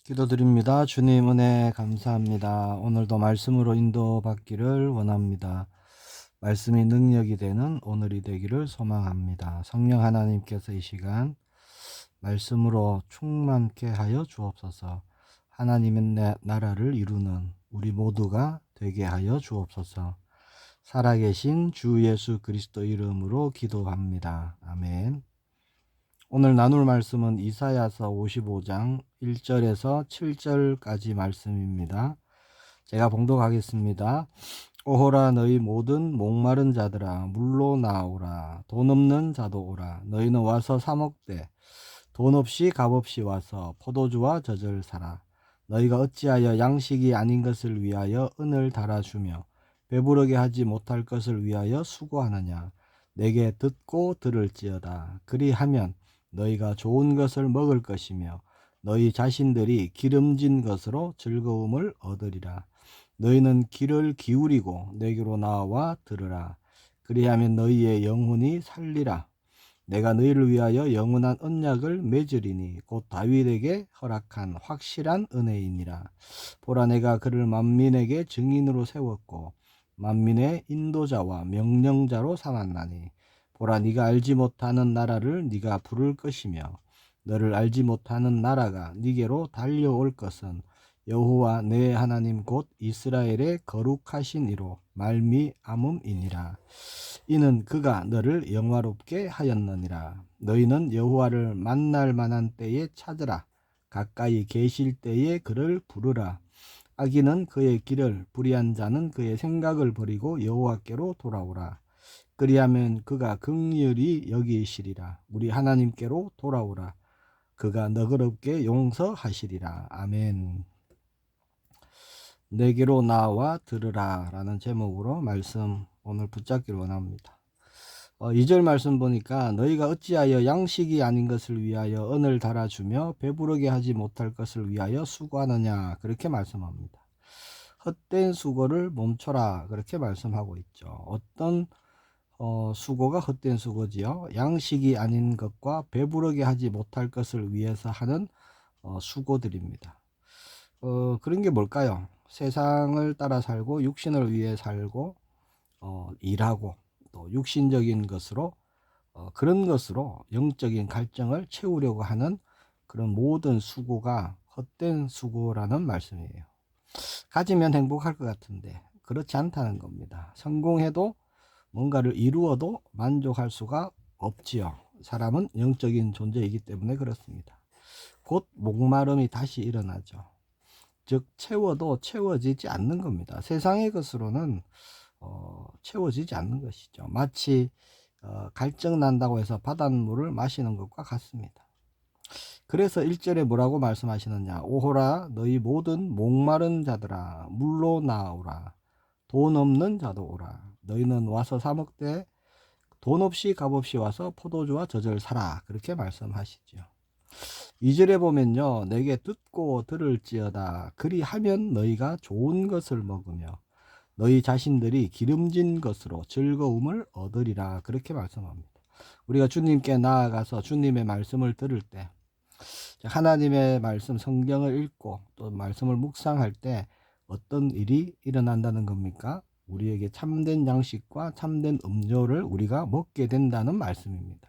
기도드립니다. 주님 은혜 감사합니다. 오늘도 말씀으로 인도받기를 원합니다. 말씀이 능력이 되는 오늘이 되기를 소망합니다. 성령 하나님께서 이 시간 말씀으로 충만케 하여 주옵소서. 하나님의 나라를 이루는 우리 모두가 되게 하여 주옵소서. 살아계신 주 예수 그리스도 이름으로 기도합니다. 아멘. 오늘 나눌 말씀은 이사야서 55장 1절에서 7절까지 말씀입니다. 제가 봉독하겠습니다. 오호라 너희 모든 목마른 자들아 물로 나오라. 돈 없는 자도 오라. 너희는 와서 사 먹되 돈 없이 값 없이 와서 포도주와 젖을 사라. 너희가 어찌하여 양식이 아닌 것을 위하여 은을 달아주며 배부르게 하지 못할 것을 위하여 수고하느냐. 내게 듣고 들을지어다. 그리하면 너희가 좋은 것을 먹을 것이며 너희 자신들이 기름진 것으로 즐거움을 얻으리라. 너희는 귀를 기울이고 내게로 나와 들으라. 그리하면 너희의 영혼이 살리라. 내가 너희를 위하여 영원한 언약을 맺으리니 곧 다윗에게 허락한 확실한 은혜이니라. 보라, 내가 그를 만민에게 증인으로 세웠고 만민의 인도자와 명령자로 삼았나니 보라, 네가 알지 못하는 나라를 네가 부를 것이며 너를 알지 못하는 나라가 네게로 달려올 것은 여호와 내 하나님 곧 이스라엘의 거룩하신 이로 말미암음이니라. 이는 그가 너를 영화롭게 하였느니라. 너희는 여호와를 만날 만한 때에 찾으라. 가까이 계실 때에 그를 부르라. 악인은 그의 길을, 불의한 자는 그의 생각을 버리고 여호와께로 돌아오라. 그리하면 그가 긍휼히 여기시리라. 우리 하나님께로 돌아오라. 그가 너그럽게 용서하시리라. 아멘. 내게로 나와 들으라 라는 제목으로 말씀 오늘 붙잡기를 원합니다. 2절 말씀 보니까 너희가 어찌하여 양식이 아닌 것을 위하여 은을 달아주며 배부르게 하지 못할 것을 위하여 수고하느냐, 그렇게 말씀합니다. 헛된 수고를 멈춰라, 그렇게 말씀하고 있죠. 어떤 수고가 헛된 수고지요? 양식이 아닌 것과 배부르게 하지 못할 것을 위해서 하는 수고들입니다. 그런 게 뭘까요? 세상을 따라 살고 육신을 위해 살고 일하고 또 육신적인 것으로 그런 것으로 영적인 갈증을 채우려고 하는 그런 모든 수고가 헛된 수고라는 말씀이에요. 가지면 행복할 것 같은데 그렇지 않다는 겁니다. 성공해도 뭔가를 이루어도 만족할 수가 없지요. 사람은 영적인 존재이기 때문에 그렇습니다. 곧 목마름이 다시 일어나죠. 즉 채워도 채워지지 않는 겁니다. 세상의 것으로는 채워지지 않는 것이죠. 마치 갈증 난다고 해서 바닷물을 마시는 것과 같습니다. 그래서 1절에 뭐라고 말씀하시느냐. 오호라 너희 모든 목마른 자들아 물로 나오라. 돈 없는 자도 오라. 너희는 와서 사 먹되 돈 없이 값 없이 와서 포도주와 젖을 사라. 그렇게 말씀하시죠. 2절에 보면요. 내게 듣고 들을지어다. 그리하면 너희가 좋은 것을 먹으며 너희 자신들이 기름진 것으로 즐거움을 얻으리라. 그렇게 말씀합니다. 우리가 주님께 나아가서 주님의 말씀을 들을 때, 하나님의 말씀 성경을 읽고 또 말씀을 묵상할 때 어떤 일이 일어난다는 겁니까? 우리에게 참된 양식과 참된 음료를 우리가 먹게 된다는 말씀입니다.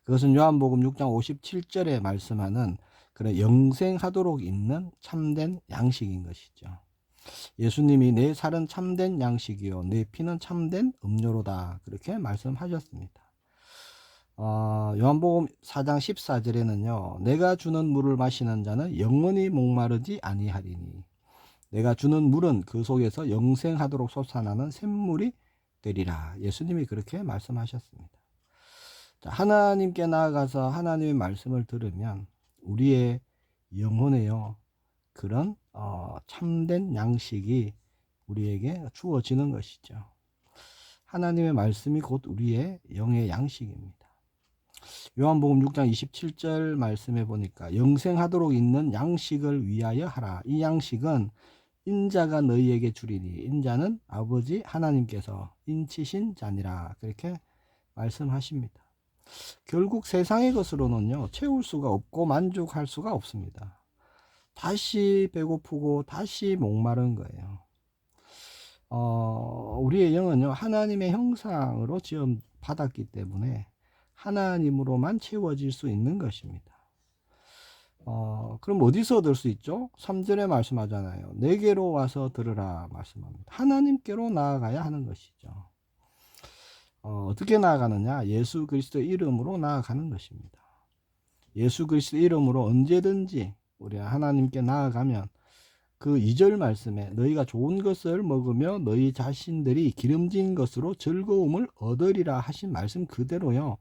그것은 요한복음 6장 57절에 말씀하는 그런 영생하도록 있는 참된 양식인 것이죠. 예수님이 내 살은 참된 양식이요 내 피는 참된 음료로다, 그렇게 말씀하셨습니다. 요한복음 4장 14절에는요 내가 주는 물을 마시는 자는 영원히 목마르지 아니하리니 내가 주는 물은 그 속에서 영생하도록 솟아나는 샘물이 되리라. 예수님이 그렇게 말씀하셨습니다. 하나님께 나아가서 하나님의 말씀을 들으면 우리의 영혼에요 그런 참된 양식이 우리에게 주어지는 것이죠. 하나님의 말씀이 곧 우리의 영의 양식입니다. 요한복음 6장 27절 말씀해 보니까 영생하도록 있는 양식을 위하여 하라. 이 양식은 인자가 너희에게 주리니 인자는 아버지 하나님께서 인치신 자니라. 그렇게 말씀하십니다. 결국 세상의 것으로는요 채울 수가 없고 만족할 수가 없습니다. 다시 배고프고 다시 목마른 거예요. 우리의 영은요, 하나님의 형상으로 지음 받았기 때문에 하나님으로만 채워질 수 있는 것입니다. 그럼 어디서 얻을 수 있죠? 3절에 말씀하잖아요. 내게로 와서 들으라 말씀합니다. 하나님께로 나아가야 하는 것이죠. 어떻게 나아가느냐? 예수 그리스도의 이름으로 나아가는 것입니다. 예수 그리스도의 이름으로 언제든지 우리가 하나님께 나아가면 그 2절 말씀에 너희가 좋은 것을 먹으며 너희 자신들이 기름진 것으로 즐거움을 얻으리라 하신 말씀 그대로요,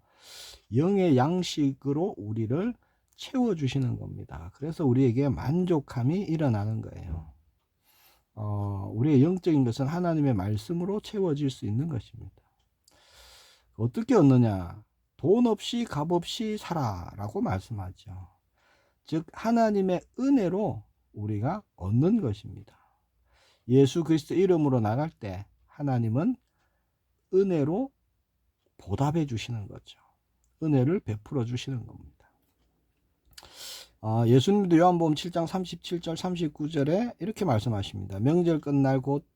영의 양식으로 우리를 채워주시는 겁니다. 그래서 우리에게 만족함이 일어나는 거예요. 우리의 영적인 것은 하나님의 말씀으로 채워질 수 있는 것입니다. 어떻게 얻느냐? 돈 없이 값 없이 살아라고 말씀하죠. 즉 하나님의 은혜로 우리가 얻는 것입니다. 예수 그리스도 이름으로 나갈 때 하나님은 은혜로 보답해 주시는 거죠. 은혜를 베풀어 주시는 겁니다. 예수님도 요한복음 7장 37절 39절에 이렇게 말씀하십니다. 명절 끝날 곧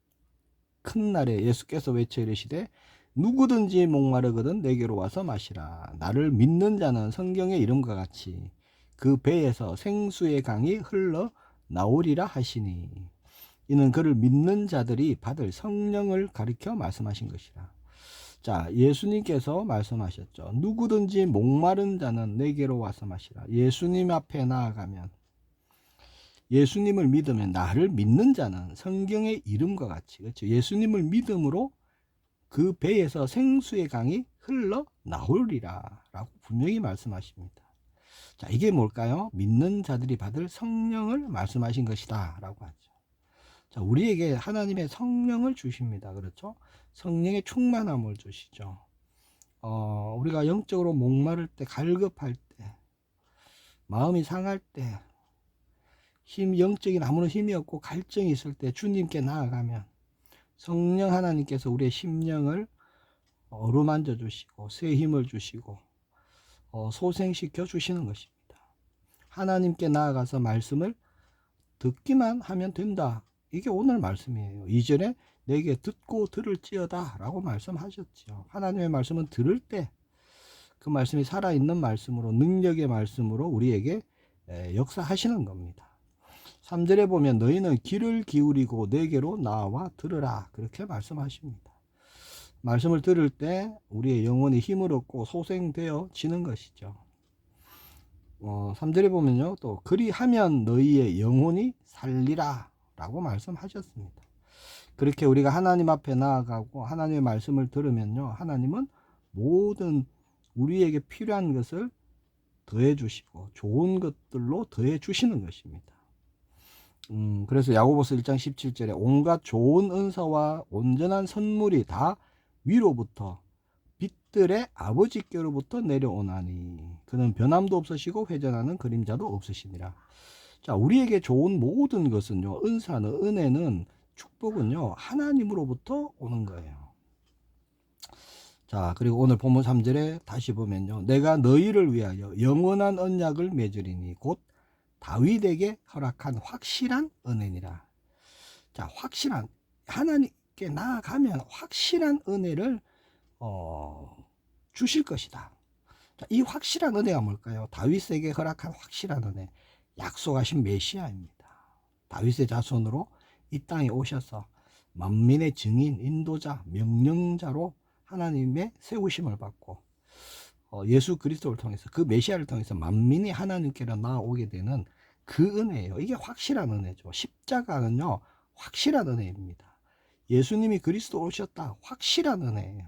큰 날에 예수께서 외쳐 이르시되 누구든지 목마르거든 내게로 와서 마시라. 나를 믿는 자는 성경의 이름과 같이 그 배에서 생수의 강이 흘러 나오리라 하시니, 이는 그를 믿는 자들이 받을 성령을 가리켜 말씀하신 것이라. 자, 예수님께서 말씀하셨죠. 누구든지 목마른 자는 내게로 와서 마시라. 예수님 앞에 나아가면, 예수님을 믿으면, 나를 믿는 자는 성경의 이름과 같이, 그렇죠? 예수님을 믿음으로 그 배에서 생수의 강이 흘러 나오리라 라고 분명히 말씀하십니다. 자, 이게 뭘까요? 믿는 자들이 받을 성령을 말씀하신 것이다 라고 하죠. 자, 우리에게 하나님의 성령을 주십니다. 그렇죠? 성령의 충만함을 주시죠. 우리가 영적으로 목마를 때, 갈급할 때, 마음이 상할 때, 영적인 아무런 힘이 없고 갈증이 있을 때 주님께 나아가면 성령 하나님께서 우리의 심령을 어루만져 주시고 새 힘을 주시고 소생시켜 주시는 것입니다. 하나님께 나아가서 말씀을 듣기만 하면 된다. 이게 오늘 말씀이에요. 2절에 내게 듣고 들을지어다 라고 말씀하셨죠. 하나님의 말씀은 들을 때 그 말씀이 살아있는 말씀으로, 능력의 말씀으로 우리에게 역사하시는 겁니다. 3절에 보면 너희는 귀를 기울이고 내게로 나와 들으라 그렇게 말씀하십니다. 말씀을 들을 때 우리의 영혼이 힘을 얻고 소생되어지는 것이죠. 3절에 보면요, 또 그리하면 너희의 영혼이 살리라 라고 말씀하셨습니다. 그렇게 우리가 하나님 앞에 나아가고 하나님의 말씀을 들으면요, 하나님은 모든 우리에게 필요한 것을 더해 주시고 좋은 것들로 더해 주시는 것입니다. 그래서 야고보서 1장 17절에 온갖 좋은 은사와 온전한 선물이 다 위로부터 빛들의 아버지께로부터 내려오나니 그는 변함도 없으시고 회전하는 그림자도 없으시니라. 자, 우리에게 좋은 모든 것은요, 은사는, 은혜는, 축복은요 하나님으로부터 오는 거예요. 자, 그리고 오늘 본문 3절에 다시 보면요, 내가 너희를 위하여 영원한 언약을 맺으리니 곧 다윗에게 허락한 확실한 은혜니라. 자, 확실한, 하나님께 나아가면 확실한 은혜를 주실 것이다. 자, 이 확실한 은혜가 뭘까요? 다윗에게 허락한 확실한 은혜, 약속하신 메시아입니다. 다윗의 자손으로 이 땅에 오셔서 만민의 증인, 인도자, 명령자로 하나님의 세우심을 받고 예수 그리스도를 통해서, 그 메시아를 통해서 만민이 하나님께로 나아오게 되는 그 은혜예요. 이게 확실한 은혜죠. 십자가는요 확실한 은혜입니다. 예수님이 그리스도 오셨다, 확실한 은혜예요.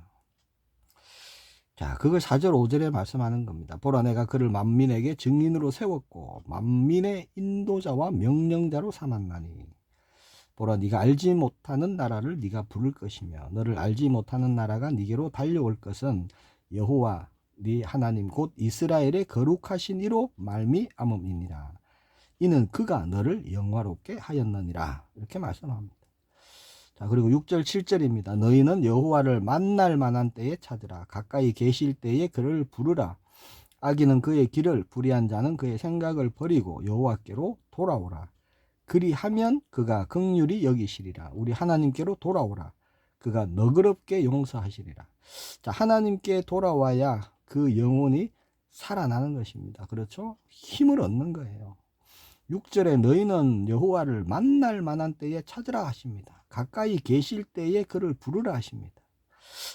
자, 그걸 4절 5절에 말씀하는 겁니다. 보라, 내가 그를 만민에게 증인으로 세웠고 만민의 인도자와 명령자로 삼았나니, 보라, 네가 알지 못하는 나라를 네가 부를 것이며 너를 알지 못하는 나라가 네게로 달려올 것은 여호와 네 하나님 곧 이스라엘의 거룩하신 이로 말미암음이니라. 이는 그가 너를 영화롭게 하였느니라. 이렇게 말씀합니다. 자, 그리고 6절 7절입니다. 너희는 여호와를 만날 만한 때에 찾으라. 가까이 계실 때에 그를 부르라. 악인은 그의 길을, 불의한 자는 그의 생각을 버리고 여호와께로 돌아오라. 그리하면 그가 긍휼히 여기시리라. 우리 하나님께로 돌아오라. 그가 너그럽게 용서하시리라. 자, 하나님께 돌아와야 그 영혼이 살아나는 것입니다. 그렇죠? 힘을 얻는 거예요. 6절에 너희는 여호와를 만날 만한 때에 찾으라 하십니다. 가까이 계실 때에 그를 부르라 하십니다.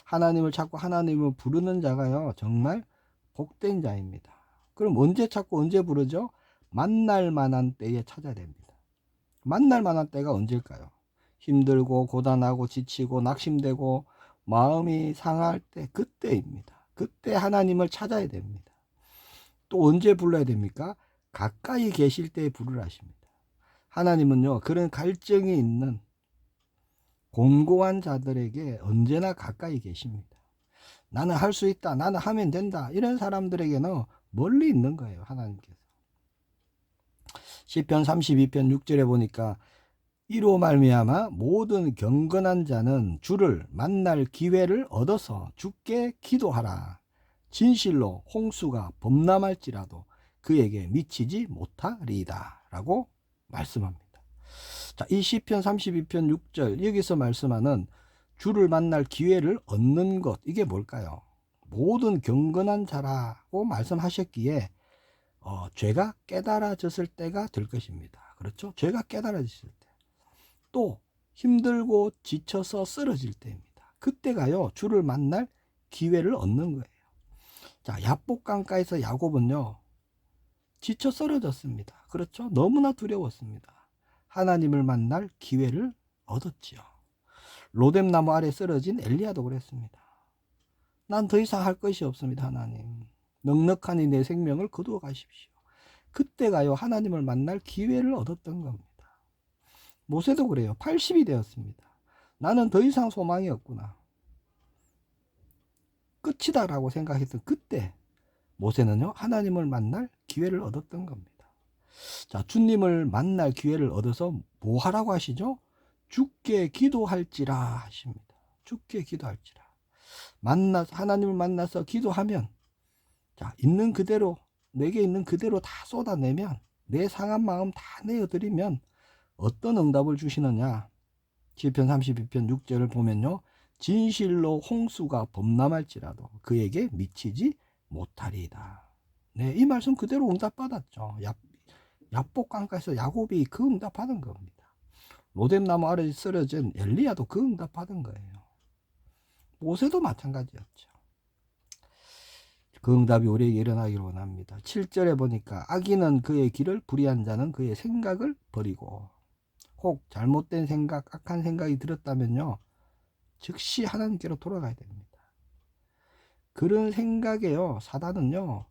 하나님을 찾고 하나님을 부르는 자가요, 정말 복된 자입니다. 그럼 언제 찾고 언제 부르죠? 만날 만한 때에 찾아야 됩니다. 만날 만한 때가 언제일까요? 힘들고 고단하고 지치고 낙심되고 마음이 상할 때, 그때입니다. 그때 하나님을 찾아야 됩니다. 또 언제 불러야 됩니까? 가까이 계실 때 부르라 하십니다. 하나님은요, 그런 갈증이 있는 곤고한 자들에게 언제나 가까이 계십니다. 나는 할 수 있다, 나는 하면 된다, 이런 사람들에게는 멀리 있는 거예요, 하나님께서. 시편 32편 6절에 보니까 이로 말미암아 모든 경건한 자는 주를 만날 기회를 얻어서 주께 기도하라. 진실로 홍수가 범람할지라도 그에게 미치지 못하리이다 라고 말씀합니다. 자, 이 시편 32편 6절 여기서 말씀하는 주를 만날 기회를 얻는 것, 이게 뭘까요? 모든 경건한 자라고 말씀하셨기에 죄가 깨달아졌을 때가 될 것입니다. 그렇죠? 죄가 깨달아졌을 때. 또 힘들고 지쳐서 쓰러질 때입니다. 그때가요, 주를 만날 기회를 얻는 거예요. 자, 야복강가에서 야곱은요, 지쳐 쓰러졌습니다. 그렇죠? 너무나 두려웠습니다. 하나님을 만날 기회를 얻었지요. 로뎀나무 아래 쓰러진 엘리야도 그랬습니다. 난 더 이상 할 것이 없습니다. 하나님, 넉넉하니 내 생명을 거두어 가십시오. 그때가요, 하나님을 만날 기회를 얻었던 겁니다. 모세도 그래요. 80이 되었습니다. 나는 더 이상 소망이 없구나, 끝이다라고 생각했던 그때 모세는요, 하나님을 만날 기회를 얻었던 겁니다. 자, 주님을 만날 기회를 얻어서 뭐 하라고 하시죠? 주께 기도할지라 하십니다. 주께 기도할지라. 하나님을 만나서 기도하면, 자, 있는 그대로, 내게 있는 그대로 다 쏟아내면, 내 상한 마음 다 내어드리면 어떤 응답을 주시느냐? 시편 32편 6절을 보면요, 진실로 홍수가 범람할지라도 그에게 미치지 못하리이다. 네, 이 말씀 그대로 응답받았죠. 야복강가에서 야곱이 그 응답받은 겁니다. 로뎀나무 아래 쓰러진 엘리야도 그 응답받은 거예요. 모세도 마찬가지였죠. 그 응답이 우리에게 일어나기를 원합니다. 7절에 보니까 악인은 그의 길을, 불의한 자는 그의 생각을 버리고. 혹 잘못된 생각, 악한 생각이 들었다면요, 즉시 하나님께로 돌아가야 됩니다. 그런 생각에요, 사단은요,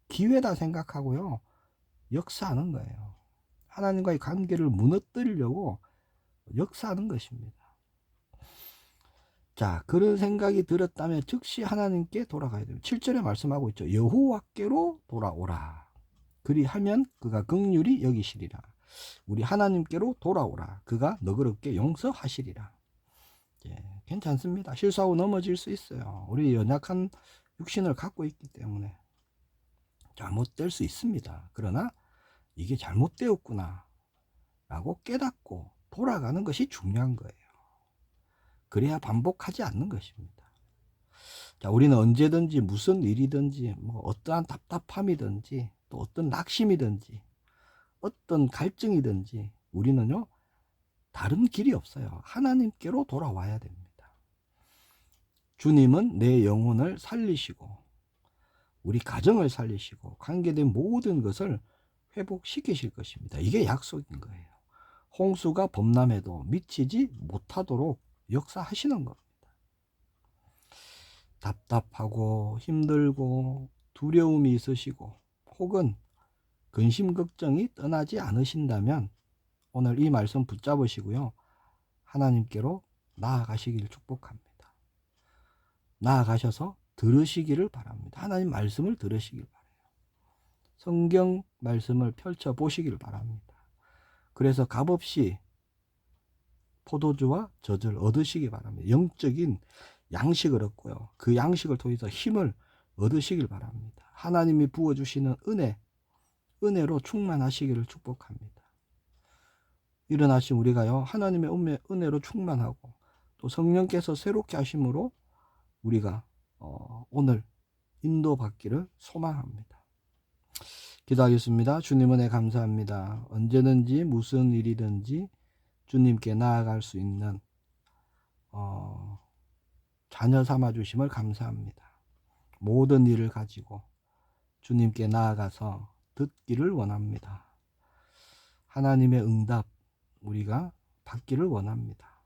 기회다 생각하고요, 역사하는 거예요. 하나님과의 관계를 무너뜨리려고 역사하는 것입니다. 자, 그런 생각이 들었다면 즉시 하나님께 돌아가야 됩니다. 7절에 말씀하고 있죠. 여호와께로 돌아오라. 그리하면 그가 긍휼히 여기시리라. 우리 하나님께로 돌아오라. 그가 너그럽게 용서하시리라. 예, 괜찮습니다. 실수하고 넘어질 수 있어요. 우리 연약한 육신을 갖고 있기 때문에 잘못될 수 있습니다. 그러나 이게 잘못되었구나 라고 깨닫고 돌아가는 것이 중요한 거예요. 그래야 반복하지 않는 것입니다. 자, 우리는 언제든지 무슨 일이든지, 어떠한 답답함이든지, 또 어떤 낙심이든지, 어떤 갈증이든지, 우리는요, 다른 길이 없어요. 하나님께로 돌아와야 됩니다. 주님은 내 영혼을 살리시고, 우리 가정을 살리시고, 관계된 모든 것을 회복시키실 것입니다. 이게 약속인 거예요. 홍수가 범람해도 미치지 못하도록 역사하시는 겁니다. 답답하고 힘들고 두려움이 있으시고 혹은 근심 걱정이 떠나지 않으신다면 오늘 이 말씀 붙잡으시고요, 하나님께로 나아가시기를 축복합니다. 나아가셔서 들으시기를 바랍니다. 하나님 말씀을 들으시길 바라요. 성경 말씀을 펼쳐 보시길 바랍니다. 그래서 값없이 포도주와 젖을 얻으시기 바랍니다. 영적인 양식을 얻고요, 그 양식을 통해서 힘을 얻으시길 바랍니다. 하나님이 부어주시는 은혜로 충만하시기를 축복합니다. 일어나신 우리가요, 하나님의 은혜로 충만하고 또 성령께서 새롭게 하심으로 우리가 오늘 인도받기를 소망합니다. 기도하겠습니다. 주님 은혜 감사합니다. 언제든지 무슨 일이든지 주님께 나아갈 수 있는 자녀 삼아 주심을 감사합니다. 모든 일을 가지고 주님께 나아가서 듣기를 원합니다. 하나님의 응답 우리가 받기를 원합니다.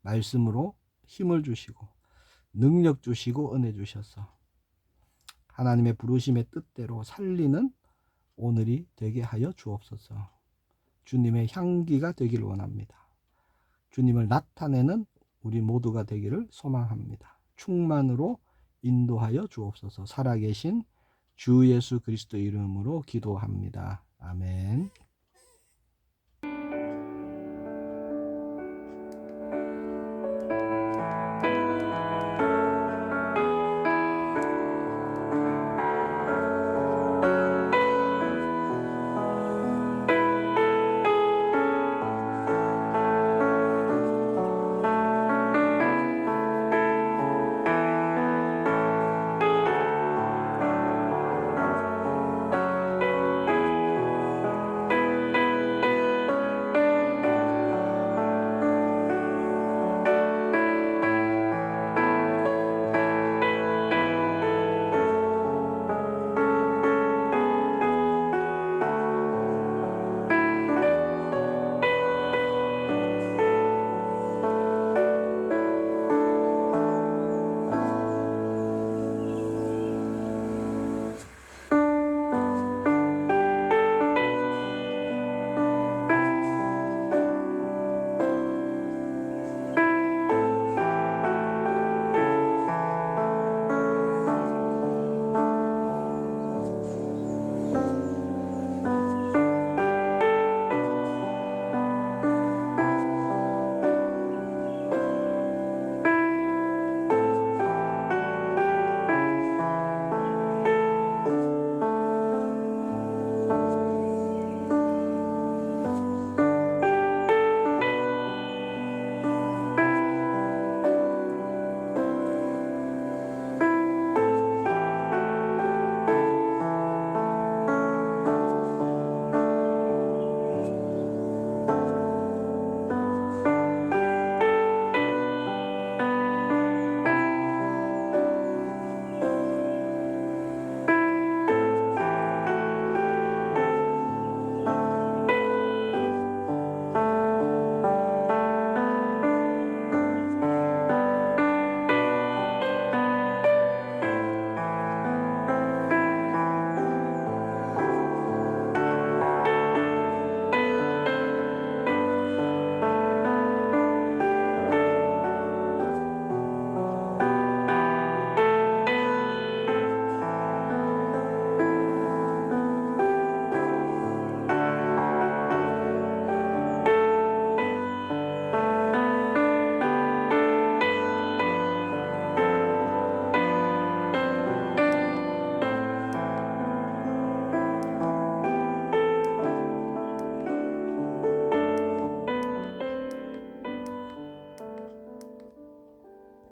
말씀으로 힘을 주시고 능력 주시고 은혜 주셔서 하나님의 부르심의 뜻대로 살리는 오늘이 되게 하여 주옵소서. 주님의 향기가 되기를 원합니다. 주님을 나타내는 우리 모두가 되기를 소망합니다. 충만으로 인도하여 주옵소서. 살아계신 주 예수 그리스도 이름으로 기도합니다. 아멘.